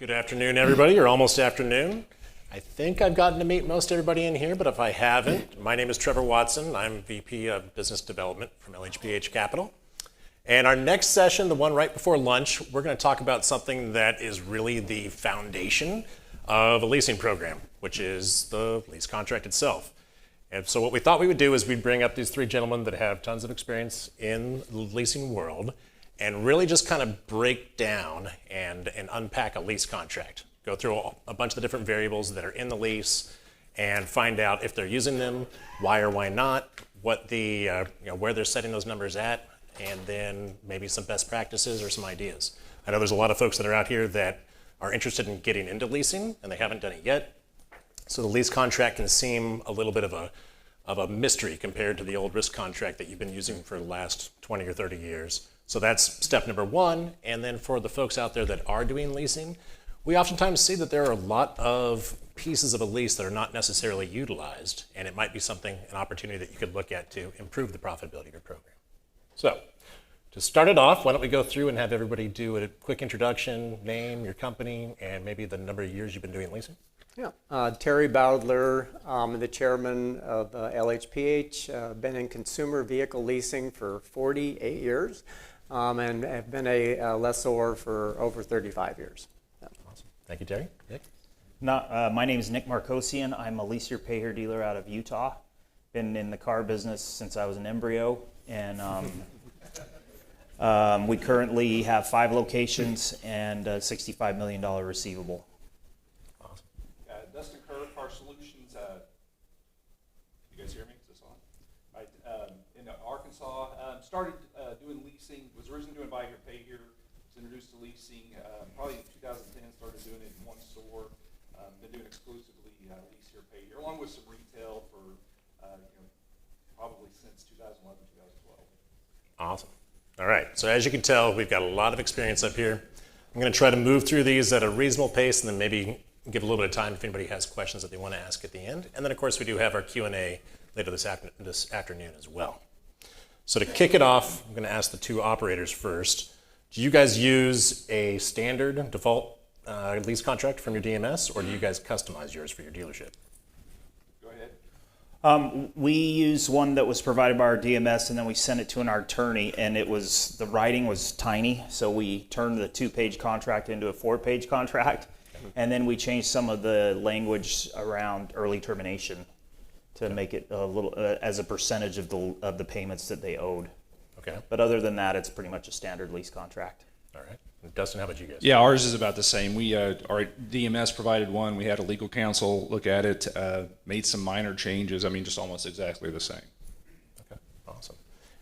Good afternoon, everybody, or almost afternoon. I think I've gotten to meet most everybody in here, but if I haven't, my name is Trevor Watson. I'm VP of Business Development from LHPH Capital. And our next session, the one right before lunch, we're going to talk about something that is really the foundation of a leasing program, which is the lease contract itself. And so what we thought we would do is we'd bring up these three gentlemen that have tons of experience in the leasing world and really just kind of break down and unpack a lease contract. Go through a bunch of the different variables that are in the lease and find out if they're using them, why or why not, what the where they're setting those numbers at, and then maybe some best practices or some ideas. I know there's a lot of folks that are out here that are interested in getting into leasing and they haven't done it yet. So the lease contract can seem a little bit of a mystery compared to the old risk contract that you've been using for the last 20 or 30 years. So that's step number one. And then for the folks out there that are doing leasing, we oftentimes see that there are a lot of pieces of a lease that are not necessarily utilized, and it might be something, an opportunity that you could look at to improve the profitability of your program. So to start it off, why don't we go through and have everybody do a quick introduction, name, your company, and maybe the number of years you've been doing leasing. Yeah, Terry Bowdler, the chairman of LHPH, been in consumer vehicle leasing for 48 years, and have been a lessor for over 35 years. Awesome. Thank you, Terry. Nick? My name is Nick Markosian. I'm a lease here, pay here dealer out of Utah. Been in the car business since I was an embryo, and we currently have 5 locations and a $65 million receivable. Dustin Kerr, Car Solutions. You guys hear me? Is this on? Right. In Arkansas, started doing leasing. Was originally doing buy here, pay here. Was introduced to leasing probably in 2010. Started doing it in one store. Been doing exclusively lease here, pay here, along with some retail for probably since 2011, 2012. Awesome. All right. So as you can tell, we've got a lot of experience up here. I'm going to try to move through these at a reasonable pace, and then maybe give a little bit of time if anybody has questions that they want to ask at the end. And then, of course, we do have our Q&A later this afternoon as well. So to kick it off, I'm going to ask the two operators first. Do you guys use a standard default lease contract from your DMS, or do you guys customize yours for your dealership? Go ahead. We use one that was provided by our DMS, and then we sent it to our attorney, and the writing was tiny, so we turned the 2-page contract into a 4-page contract. And then we changed some of the language around early termination to make it a little as a percentage of the payments that they owed. Okay. But other than that, it's pretty much a standard lease contract. All right. And Dustin, how about you guys? Yeah, ours is about the same. We our DMS provided one. We had a legal counsel look at it, made some minor changes. I mean, just almost exactly the same. Okay. Awesome.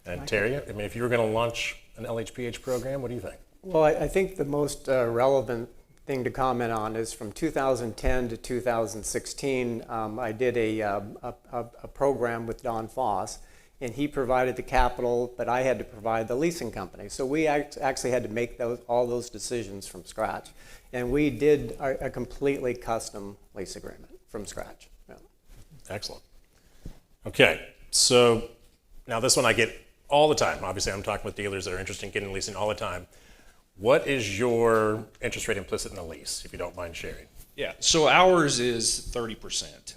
And Terry, I mean, if you were going to launch an LHPH program, what do you think? Well, I think the most relevant thing to comment on is from 2010 to 2016, I did a program with Don Foss, and he provided the capital, but I had to provide the leasing company. So we actually had to make all those decisions from scratch. And we did a completely custom lease agreement from scratch. Yeah. Excellent. Okay, so now this one I get all the time. Obviously, I'm talking with dealers that are interested in getting leasing all the time. What is your interest rate implicit in the lease, if you don't mind sharing? Yeah, so ours is 30%.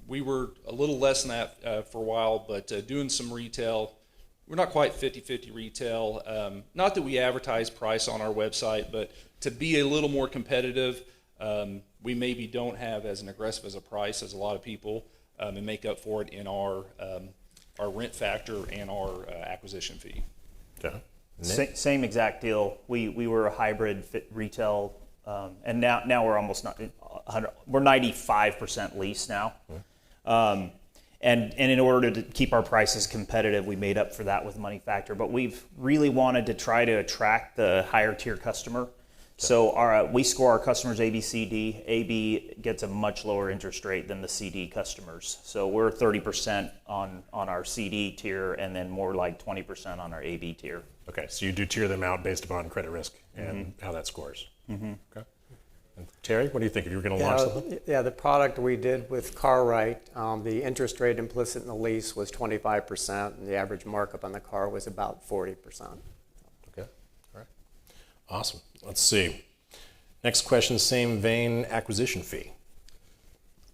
We were a little less than that for a while, but doing some retail, we're not quite 50-50 retail. Not that we advertise price on our website, but to be a little more competitive, we maybe don't have as an aggressive as a price as a lot of people, and make up for it in our rent factor and our acquisition fee. Okay. Same exact deal. We were a hybrid retail, and now we're almost not. We're 95% lease now, and in order to keep our prices competitive, we made up for that with money factor. But we've really wanted to try to attract the higher tier customer. So we score our customers A, B, C, D. A, B gets a much lower interest rate than the CD customers. So we're 30% on our CD tier, and then more like 20% on our AB tier. Okay, so you do tier them out based upon credit risk and how that scores. Mm-hmm. Okay. And Terry, what do you think if you were going to launch something? Yeah, the product we did with CarRight, the interest rate implicit in the lease was 25%, and the average markup on the car was about 40%. Okay, all right. Awesome. Let's see. Next question, same vein, acquisition fee.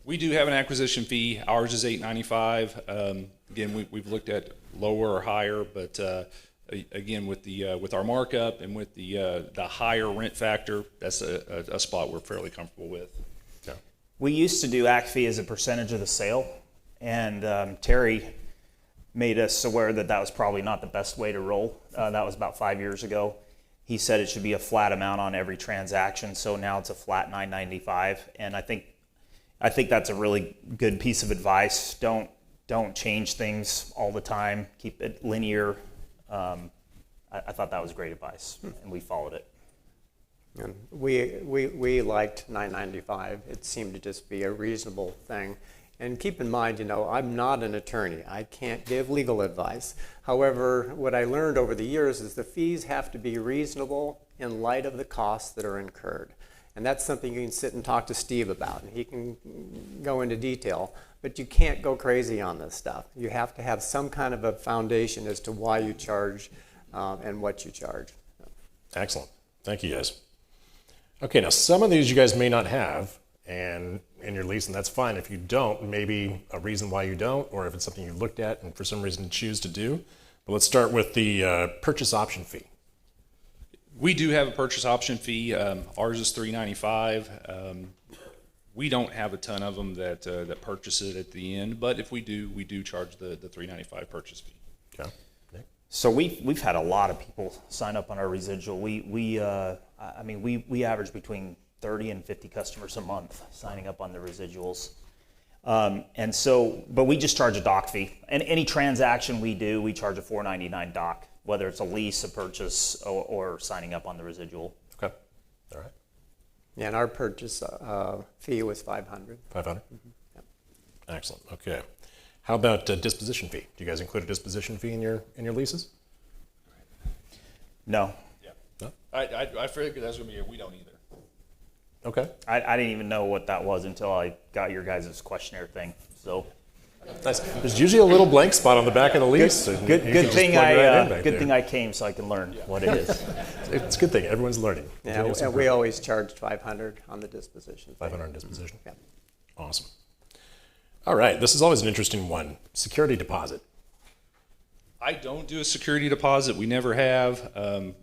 We do have an acquisition fee. Ours is $8.95. Again, we've looked at lower or higher, but again, with our markup and with the higher rent factor, that's a spot we're fairly comfortable with. Yeah. We used to do AC fee as a percentage of the sale, and Terry made us aware that that was probably not the best way to roll. That was about 5 years ago. He said it should be a flat amount on every transaction, so now it's a flat $9.95, and I think that's a really good piece of advice. Don't change things all the time. Keep it linear. I thought that was great advice, and we followed it. And we liked $9.95. It seemed to just be a reasonable thing. And keep in mind, I'm not an attorney. I can't give legal advice. However, what I learned over the years is the fees have to be reasonable in light of the costs that are incurred. And that's something you can sit and talk to Steve about, and he can go into detail. But you can't go crazy on this stuff. You have to have some kind of a foundation as to why you charge and what you charge. Excellent. Thank you, guys. Okay, now some of these you guys may not have and in your lease, and that's fine. If you don't, maybe a reason why you don't, or if it's something you looked at and for some reason choose to do. But let's start with the purchase option fee. We do have a purchase option fee. Ours is $3.95. We don't have a ton of them that purchase it at the end, but if we do charge the $3.95 purchase fee. Okay. So we've had a lot of people sign up on our residual. We average between 30 and 50 customers a month signing up on the residuals. But we just charge a doc fee. And any transaction we do, we charge a $4.99 doc, whether it's a lease, a purchase, or signing up on the residual. Okay. All right. Yeah, and our purchase fee was $500. $500? Yep. Excellent. Okay. How about disposition fee? Do you guys include a disposition fee in your leases? No. Yeah. No? I figured that's going to be we don't either. Okay. I didn't even know what that was until I got your guys' questionnaire thing. So Nice. There's usually a little blank spot on the back of the lease. good thing I came so I can learn what it is. It's a good thing. Everyone's learning. Yeah, and we always charged $500 on the disposition. $500 on disposition. Yeah. Awesome. All right. This is always an interesting one. Security deposit. I don't do a security deposit. We never have.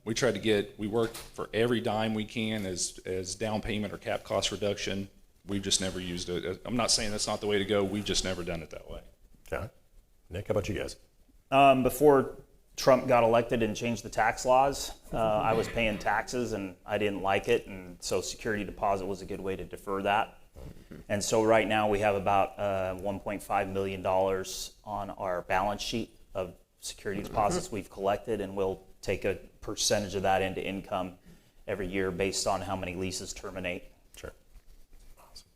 We work for every dime we can as down payment or cap cost reduction. We've just never used it. I'm not saying that's not the way to go. We've just never done it that way. Okay. Nick, how about you guys? Before Trump got elected and changed the tax laws, I was paying taxes and I didn't like it, and so security deposit was a good way to defer that. And so right now we have about $1.5 million on our balance sheet of security deposits we've collected, and we'll take a percentage of that into income every year based on how many leases terminate. Sure. Awesome.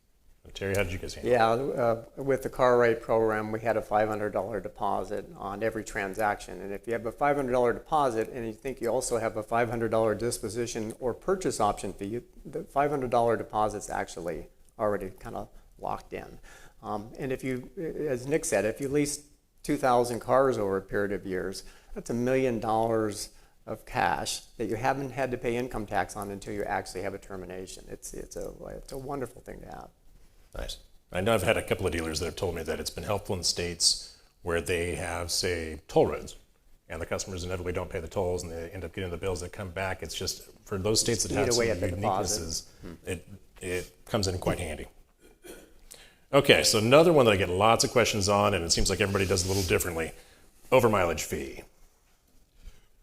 And Terry, how did you guys handle it? Yeah, with the car rate program, we had a $500 deposit on every transaction. And if you have a $500 deposit and you think you also have a $500 disposition or purchase option fee, the $500 deposit's actually already kind of locked in. And if you, as Nick said, if you lease 2,000 cars over a period of years, that's $1 million of cash that you haven't had to pay income tax on until you actually have a termination. It's a wonderful thing to have. Nice. I know I've had a couple of dealers that have told me that it's been helpful in states where they have, say, toll roads, and the customers inevitably don't pay the tolls, and they end up getting the bills that come back. It's just, for those states that have some uniquenesses, it comes in quite handy. Okay, so another one that I get lots of questions on, and it seems like everybody does a little differently, over mileage fee.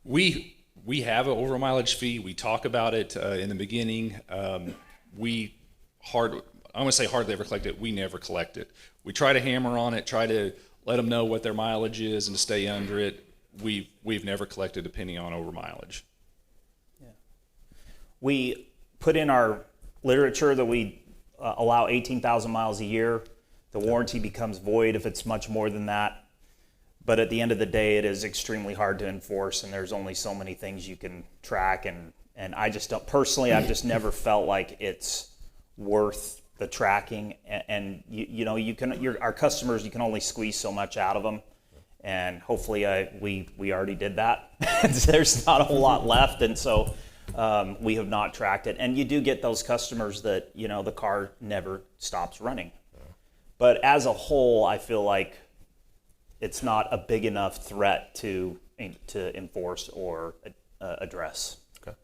We have an over mileage fee. We talk about it in the beginning. I'm going to say hardly ever collect it. We never collect it. We try to hammer on it, try to let them know what their mileage is and to stay under it. We've never collected a penny on over mileage. Yeah. We put in our literature that we allow 18,000 miles a year. The warranty becomes void if it's much more than that. But at the end of the day, it is extremely hard to enforce, and there's only so many things you can track. And I just don't, personally, I've just never felt like it's worth the tracking. And our customers, you can only squeeze so much out of them. And hopefully we already did that. There's not a whole lot left. And so We have not tracked it. And you do get those customers that, you know, the car never stops running. But as a whole, I feel like it's not a big enough threat to enforce or address. Okay.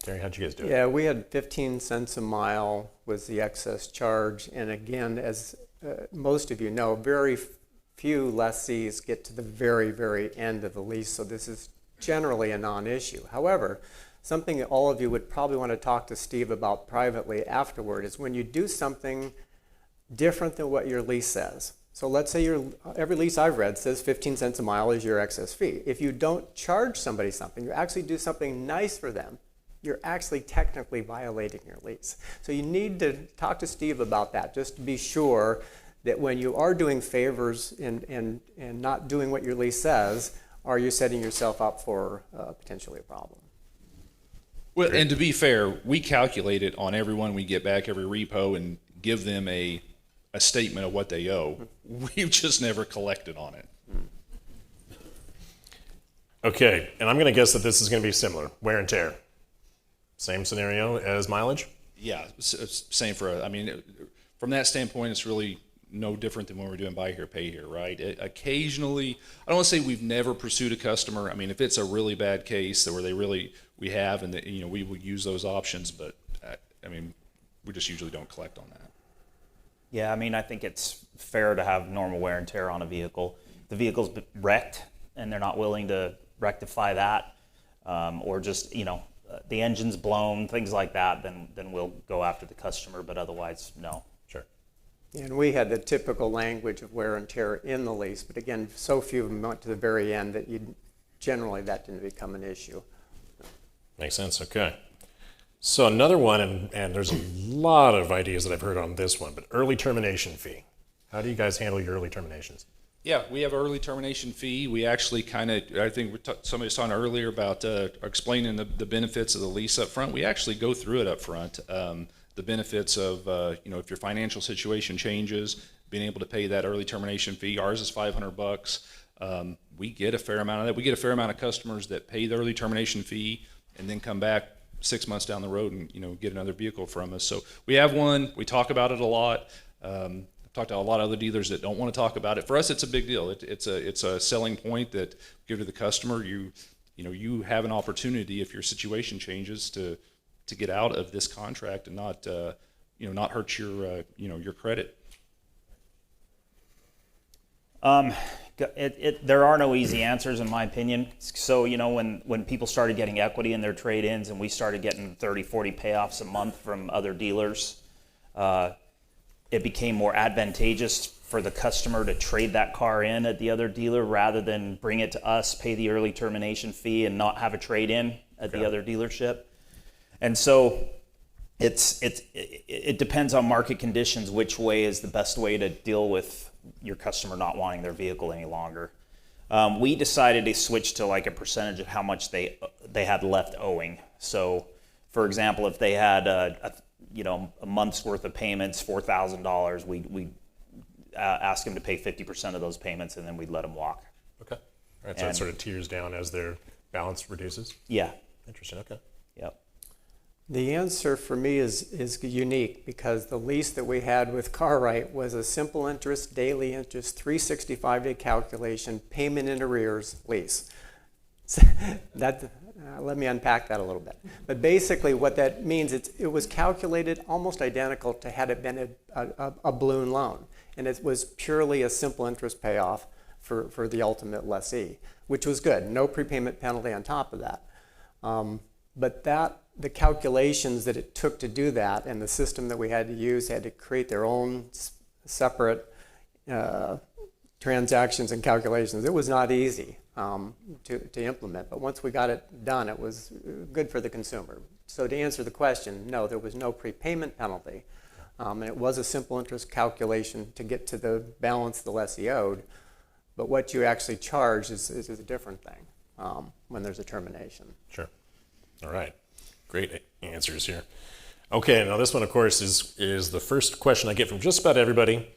Terry, how'd you guys do it? Yeah, we had 15 cents a mile was the excess charge. And again, as most of you know, very few lessees get to the very, very end of the lease. So this is generally a non-issue. However, something that all of you would probably want to talk to Steve about privately afterward is when you do something different than what your lease says. So let's say every lease I've read says 15 cents a mile is your excess fee. If you don't charge somebody something, you actually do something nice for them, you're actually technically violating your lease. So you need to talk to Steve about that, just to be sure that when you are doing favors and not doing what your lease says, are you setting yourself up for potentially a problem? Well, and to be fair, we calculate it on everyone we get back every repo and give them a statement of what they owe. We've just never collected on it. Okay, and I'm going to guess that this is going to be similar. Wear and tear. Same scenario as mileage? Yeah, same for, I mean, from that standpoint, it's really no different than when we're doing buy here, pay here, right? Occasionally, I don't want to say we've never pursued a customer. I mean, if it's a really bad case where we have, and you know, we will use those options, but I mean, we just usually don't collect on that. Yeah, I mean, I think it's fair to have normal wear and tear on a vehicle. If the vehicle's wrecked and they're not willing to rectify that, or just, you know, the engine's blown, things like that, then we'll go after the customer, but otherwise, no. Sure. And we had the typical language of wear and tear in the lease, but again, so few of them went to the very end that generally that didn't become an issue. Makes sense, okay. So another one, and there's a lot of ideas that I've heard on this one, but early termination fee. How do you guys handle your early terminations? Yeah, we have an early termination fee. We actually kind of, I think somebody was talking earlier about explaining the benefits of the lease up front. We actually go through it up front. The benefits of, you know, if your financial situation changes, being able to pay that early termination fee. Ours is $500. We get a fair amount of that. We get a fair amount of customers that pay the early termination fee and then come back 6 months down the road and, you know, get another vehicle from us. So we have one. We talk about it a lot. I've talked to a lot of other dealers that don't want to talk about it. For us, it's a big deal. It's a selling point that we give to the customer. You know, you have an opportunity if your situation changes to get out of this contract and not, you know, not hurt your, you know, your credit. There are no easy answers in my opinion. So, you know, when people started getting equity in their trade-ins and we started getting 30, 40 payoffs a month from other dealers, it became more advantageous for the customer to trade that car in at the other dealer rather than bring it to us, pay the early termination fee, and not have a trade-in at the other dealership. And so it depends on market conditions which way is the best way to deal with your customer not wanting their vehicle any longer. We decided to switch to like a percentage of how much they had left owing. So, for example, if they had a month's worth of payments, $4,000, we'd ask them to pay 50% of those payments, and then we'd let them walk. Okay. All right, so it sort of tiers down as their balance reduces? Yeah. Interesting, okay. Yep. The answer for me is unique because the lease that we had with Cartwright was a simple interest, daily interest, 365-day calculation, payment in arrears lease. Let me unpack that a little bit. But basically what that means, it was calculated almost identical to had it been a balloon loan. And it was purely a simple interest payoff for the ultimate lessee, which was good. No prepayment penalty on top of that. But the calculations that it took to do that and the system that we had to use had to create their own separate transactions and calculations. It was not easy to implement, but once we got it done, it was good for the consumer. So to answer the question, no, there was no prepayment penalty. And it was a simple interest calculation to get to the balance the lessee owed, but what you actually charge is a different thing when there's a termination. Sure. All right. Great answers here. Okay, now this one, of course, is the first question I get from just about everybody.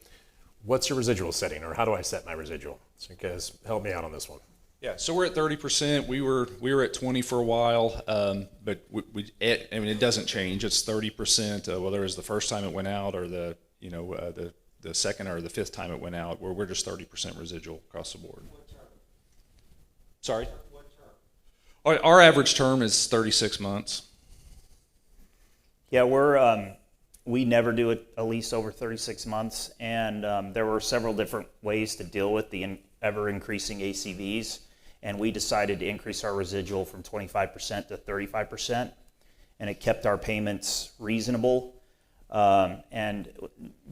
What's your residual setting, or how do I set my residual? So you guys help me out on this one. Yeah, so we're at 30%. We were at 20 for a while, but I mean it doesn't change. It's 30%. Whether it's the first time it went out or the second or the fifth time it went out, we're just 30% residual across the board. What term? Sorry, What term? our average term is 36 months. Yeah, we never do a lease over 36 months, and there were several different ways to deal with the ever-increasing ACVs, and we decided to increase our residual from 25% to 35%, and it kept our payments reasonable. And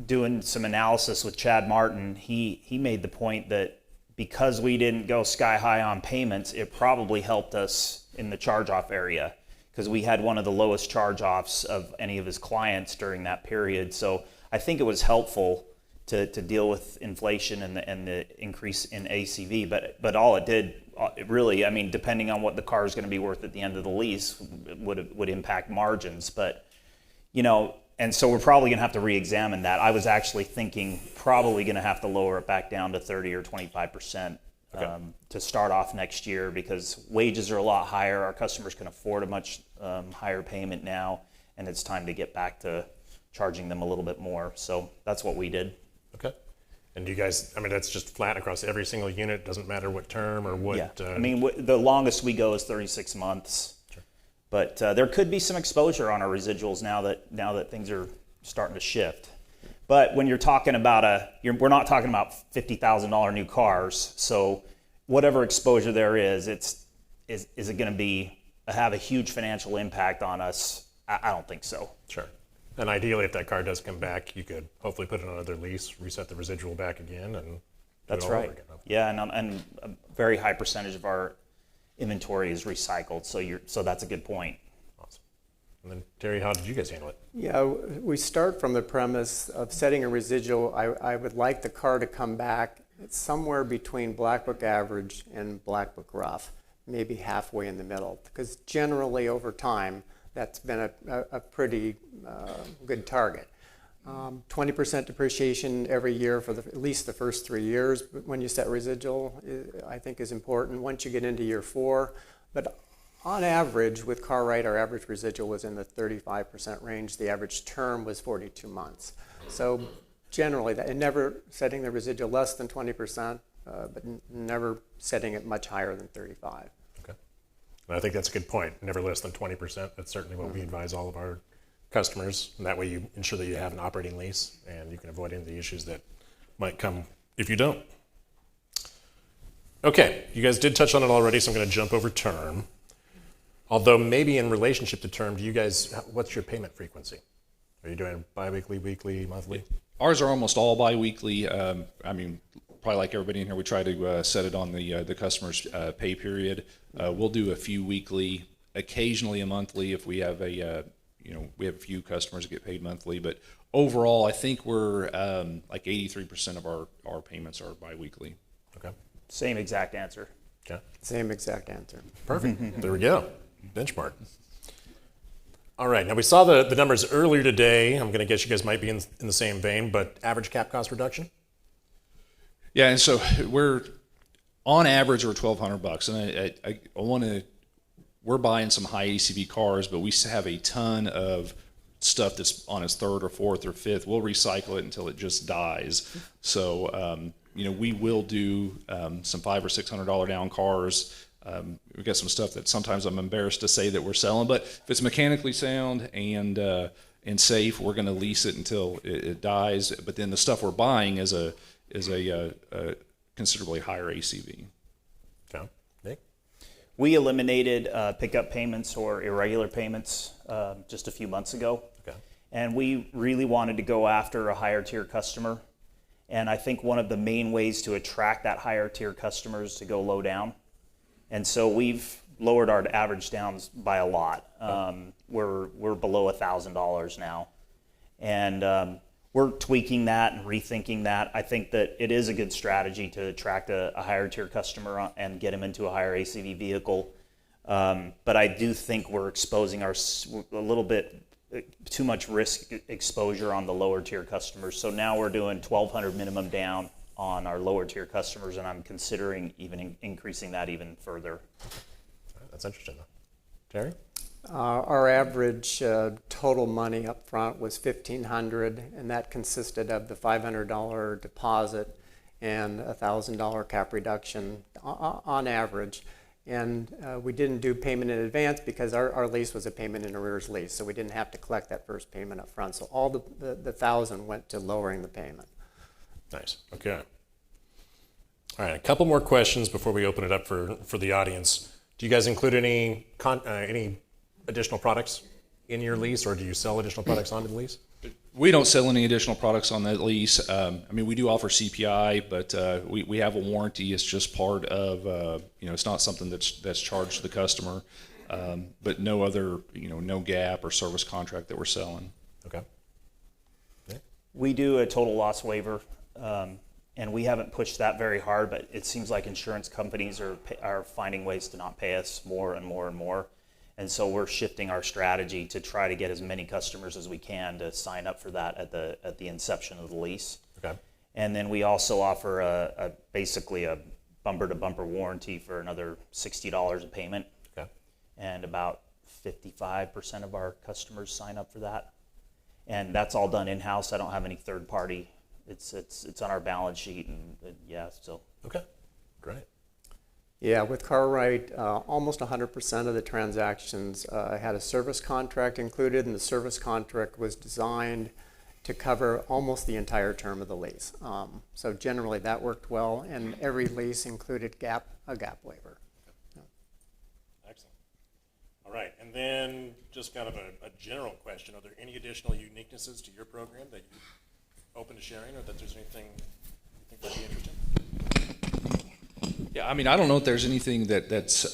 doing some analysis with Chad Martin, he made the point that because we didn't go sky high on payments, it probably helped us in the charge-off area, because we had one of the lowest charge-offs of any of his clients during that period. So I think it was helpful to deal with inflation and the increase in ACV. But all it did, it really, I mean, depending on what the car is going to be worth at the end of the lease, would impact margins. But, and so we're probably going to have to re-examine that. I was actually thinking probably going to have to lower it back down to 30 or 25%. Okay. To start off next year, because wages are a lot higher. Our customers can afford a much higher payment now, and it's time to get back to charging them a little bit more. So that's what we did. Okay. And do you guys, I mean, that's just flat across every single unit? Doesn't matter what term or what? Yeah. I mean, the longest we go is 36 months. Sure. But there could be some exposure on our residuals now that things are starting to shift. But when you're talking about we're not talking about $50,000 new cars. So whatever exposure there is it going to have a huge financial impact on us? I don't think so. Sure. And ideally, if that car does come back, you could hopefully put it on another lease, reset the residual back again, and that's do it all right. over again. Yeah, and a very high percentage of our inventory is recycled. So that's a good point. Awesome. And then Terry, how did you guys handle it? Yeah, we start from the premise of setting a residual. I would like the car to come back somewhere between Black Book average and Black Book rough, maybe halfway in the middle, because generally over time, that's been a pretty good target. 20% depreciation every year for at least the first 3 years when you set residual, I think is important. Once you get into year 4, but on average with CarRight, our average residual was in the 35% range. The average term was 42 months. So generally, and never setting the residual less than 20%, but never setting it much higher than 35. And I think that's a good point. Never less than 20%. That's certainly what we advise all of our customers. And that way you ensure that you have an operating lease and you can avoid any of the issues that might come if you don't. Okay, you guys did touch on it already, so I'm going to jump over term. Although maybe in relationship to term, what's your payment frequency? Are you doing bi-weekly, weekly, monthly? Ours are almost all bi-weekly. I mean, probably like everybody in here, we try to set it on the customer's pay period. We'll do a few weekly, occasionally a monthly if we have we have a few customers that get paid monthly. But overall, I think we're like 83% of our payments are bi-weekly. Okay. Same exact answer. Okay. Same exact answer. Perfect. There we go. Benchmark. All right. Now we saw the numbers earlier today. I'm going to guess you guys might be in the same vein, but average cap cost reduction? Yeah, and so we're on average we're $1,200, and I want to. We're buying some high ACV cars, but we have a ton of stuff that's on its third or fourth or fifth. We'll recycle it until it just dies. So we will do some $500 or $600 down cars. We've got some stuff that sometimes I'm embarrassed to say that we're selling, but if it's mechanically sound and safe, we're going to lease it until it dies. But then the stuff we're buying is a considerably higher ACV. Okay. Nick? We eliminated pickup payments or irregular payments just a few months ago. Okay. And we really wanted to go after a higher tier customer. And I think one of the main ways to attract that higher tier customer is to go low down. And so we've lowered our average downs by a lot. We're below $1,000 now. And we're tweaking that and rethinking that. I think that it is a good strategy to attract a higher tier customer and get them into a higher ACV vehicle. But I do think we're exposing a little bit too much risk exposure on the lower tier customers. So now we're doing $1,200 minimum down on our lower tier customers, and I'm considering even increasing that even further. That's interesting. Terry? Our average total money up front was $1,500, and that consisted of the $500 deposit and a $1,000 cap reduction on average. And we didn't do payment in advance because our lease was a payment in arrears lease, so we didn't have to collect that first payment up front. So all the $1,000 went to lowering the payment. Nice. Okay. All right. A couple more questions before we open it up for the audience. Do you guys include any additional products in your lease, or do you sell additional products onto the lease? We don't sell any additional products on that lease. I mean, we do offer CPI, but we have a warranty. It's just part of, it's not something that's charged to the customer, but no other, no gap or service contract that we're selling. Okay. Yeah. We do a total loss waiver, and we haven't pushed that very hard, but it seems like insurance companies are finding ways to not pay us more and more and more. And so we're shifting our strategy to try to get as many customers as we can to sign up for that at the inception of the lease. Okay. And then we also offer basically a bumper to bumper warranty for another $60 a payment. Okay. And about 55% of our customers sign up for that. And that's all done in-house. I don't have any third party. It's on our balance sheet, and yeah, so. Okay. Great. Yeah, with Cartwright, almost 100% of the transactions had a service contract included, and the service contract was designed to cover almost the entire term of the lease. So generally that worked well, and every lease included a gap waiver. Excellent. All right, and then just kind of a general question: are there any additional uniquenesses to your program that you're open to sharing, or that there's anything you think would be interesting? Yeah, I mean, I don't know if there's anything that's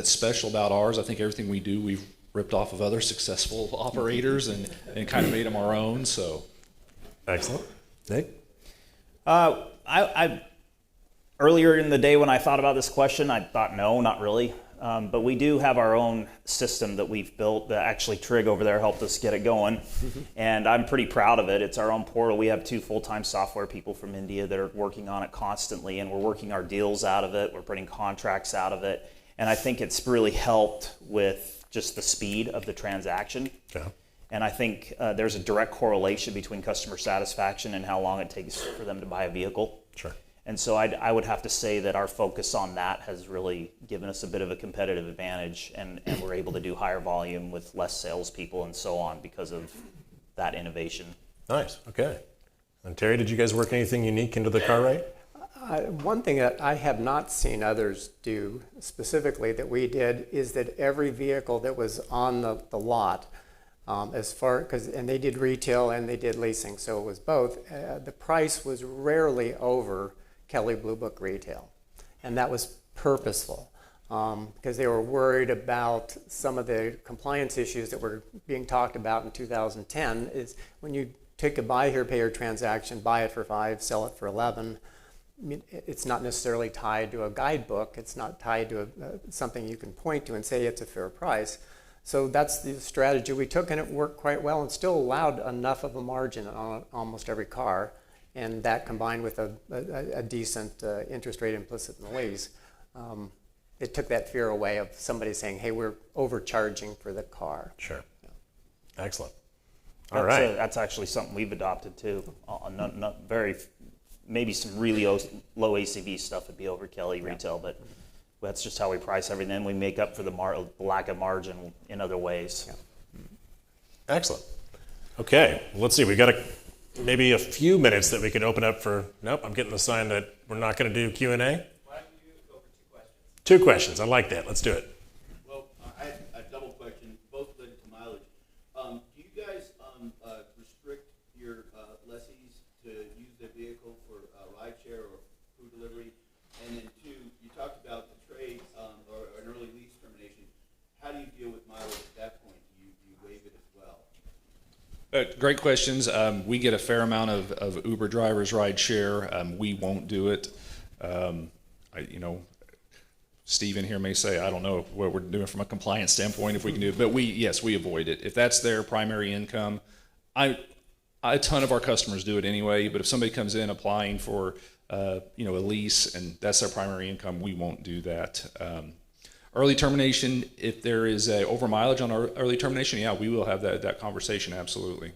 special about ours. I think everything we do, we've ripped off of other successful operators and kind of made them our own. So, excellent. Nick? I earlier in the day when I thought about this question, I thought no, not really. But we do have our own system that we've built that actually Trig over there helped us get it going. And I'm pretty proud of it. It's our own portal. We have 2 full-time software people from India that are working on it constantly, and we're working our deals out of it. We're putting contracts out of it. And I think it's really helped with just the speed of the transaction. Okay. And I think there's a direct correlation between customer satisfaction and how long it takes for them to buy a vehicle. Sure. And so I would have to say that our focus on that has really given us a bit of a competitive advantage, and we're able to do higher volume with less salespeople and so on because of that innovation. Nice. Okay. And Terry, did you guys work anything unique into the Cartwright? One thing that I have not seen others do specifically that we did is that every vehicle that was on the lot, and they did retail and they did leasing, so it was both, the price was rarely over Kelley Blue Book retail. And that was purposeful because they were worried about some of the compliance issues that were being talked about in 2010 is when you take a buy here, pay here transaction, buy it for 5, sell it for 11, it's not necessarily tied to a guidebook. It's not tied to something you can point to and say it's a fair price. So that's the strategy we took, and it worked quite well and still allowed enough of a margin on almost every car. And that combined with a decent interest rate implicit in the lease, it took that fear away of somebody saying, hey, we're overcharging for the car. Sure. Yeah. Excellent. All right. That's actually something we've adopted too. Maybe some really low ACV stuff would be over Kelley retail, but that's just how we price everything. We make up for the lack of margin in other ways. Yeah. Excellent. Okay, let's see. We got maybe a few minutes that we could open up for. Nope, I'm getting the sign that we're not going to do Q&A. Why don't you go for 2 questions? 2 questions. I like that. Let's do it. Well, I have a double question, both related to mileage. Do you guys restrict your lessees to use their vehicle for rideshare or food delivery? And then 2, you talked about the trade or an early lease termination. How do you deal with mileage at that point? Do you waive it as well? Great questions. We get a fair amount of Uber drivers ride share. We won't do it. Stephen here may say, I don't know what we're doing from a compliance standpoint if we can do it, but we avoid it. If that's their primary income, I a ton of our customers do it anyway, but if somebody comes in applying for a lease and that's their primary income, we won't do that. Early termination, if there is a over mileage on our early termination, yeah, we will have that conversation, absolutely.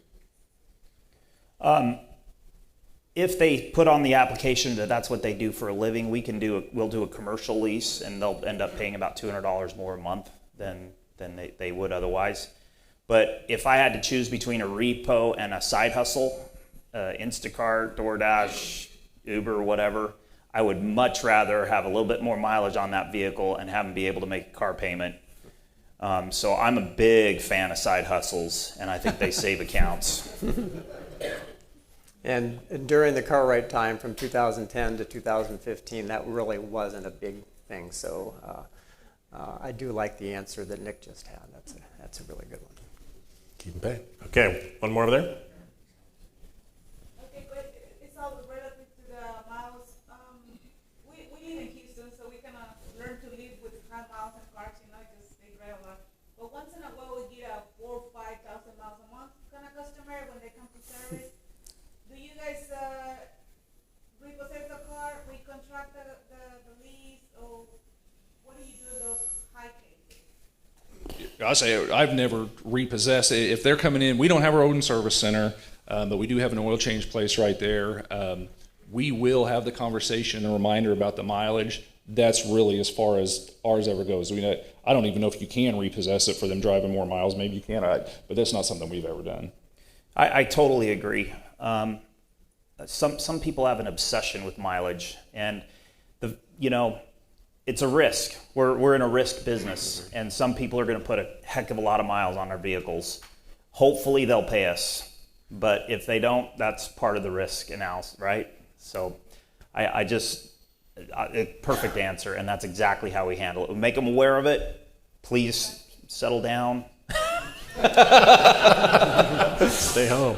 If they put on the application that that's what they do for a living, we'll do a commercial lease, and they'll end up paying about $200 more a month than they would otherwise. But if I had to choose between a repo and a side hustle, Instacart, DoorDash, Uber, whatever, I would much rather have a little bit more mileage on that vehicle and have them be able to make a car payment. So I'm a big fan of side hustles, and I think they save accounts. And during the car right time from 2010 to 2015, that really wasn't a big thing. So I do like the answer that Nick just had. That's a really good one. Keep them paid. Okay, one more over there. Okay, but it's all relative to the miles. We live in Houston, so we kind of learn to live with high miles and cars, just they drive a lot. But once in a while, we get a 4,000 or 5,000 miles a month kind of customer when they come to service. Do you guys repossess the car, recontract the lease, or what do you do with those high cases? I say I've never repossessed. If they're coming in, we don't have our own service center, but we do have an oil change place right there. We will have the conversation and reminder about the mileage. That's really as far as ours ever goes. I don't even know if you can repossess it for them driving more miles. Maybe you can, but that's not something we've ever done. I totally agree. Some people have an obsession with mileage, and it's a risk. We're in a risk business, and some people are going to put a heck of a lot of miles on their vehicles. Hopefully they'll pay us, but if they don't, that's part of the risk analysis, right? So perfect answer, and that's exactly how we handle it. We make them aware of it. Please settle down. Stay home.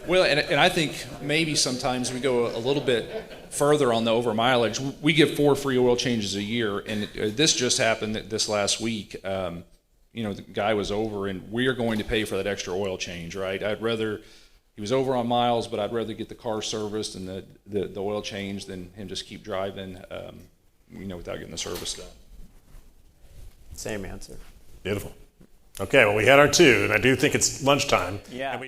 Well, and I think maybe sometimes we go a little bit further on the over mileage. We give 4 free oil changes a year, and this just happened this last week. The guy was over, and we are going to pay for that extra oil change, right? He was over on miles, but I'd rather get the car serviced and the oil change than him just keep driving, without getting the service done. Same answer. Beautiful. Okay, well, we had our 2, and I do think it's lunchtime. Yeah. And we